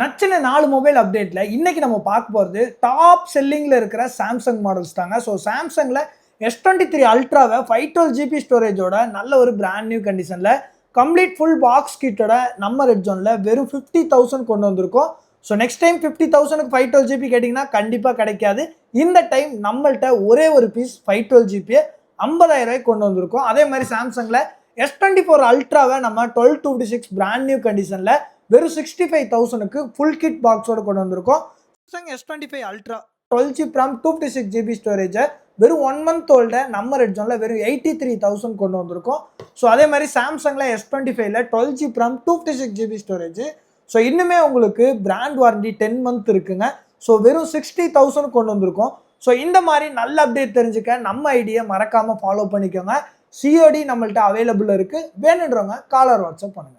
நச்சின 4 mobile அப்டேட்ல இன்னைக்கு நம்ம பார்க்க போறது டாப் செல்லிங்ல இருக்கிற சாம்சங் மாடல்ஸ் தாங்க. ஸோ சாம்சங்ல S23 அல்ட்ராவை 512 ஜிபி ஸ்டோரேஜோட நல்ல ஒரு பிராண்ட் நியூ கண்டிஷன்ல கம்ப்ளீட் ஃபுல் பாக்ஸ் கிட்டோட நம்ம ரெட் ஜோன்ல வெறும் 50,000 கொண்டு வந்திருக்கோம். ஸோ நெக்ஸ்ட் டைம் 50,000க்கு 512 ஜிபி கேட்டிங்கன்னா கண்டிப்பாக கிடைக்காது. இந்த டைம் நம்மள்ட்ட ஒரே ஒரு பீஸ் 512 ஜிபியை 50,000 கொண்டு வந்திருக்கோம். அதே மாதிரி சாம்சங்ல S24 அல்ட்ராவை நம்ம 12/256 பிராண்ட் நியூ கண்டிஷன்ல வெறும் 65,000க்கு ஃபுல் கிட் பாக்ஸோட கொண்டு வந்திருக்கோம். Samsung S25 ultra 12GB RAM 256GB ஸ்டோரேஜை வெறும் 1 month ஓல்ட நம்ம ரெட் ஜோன்ல வெறும் 83,000 கொண்டு வந்திருக்கோம். ஸோ அதே மாதிரி சாம்சங்ல S25ல 12GB RAM 256GB storage. So இன்னுமே உங்களுக்கு பிராண்ட் வாரண்டி 10 month இருக்குங்க. ஸோ வெறும் 60,000 கொண்டு வந்திருக்கோம். ஸோ இந்த மாதிரி நல்ல அப்டேட் தெரிஞ்சுக்க நம்ம ஐடியை மறக்காம ஃபாலோ பண்ணிக்கோங்க. சிஓடி நம்மள்ட்ட அவைலபிள் இருக்கு. வேணுன்றவங்க காலர் வாட்ஸ்அப் பண்ணுங்க.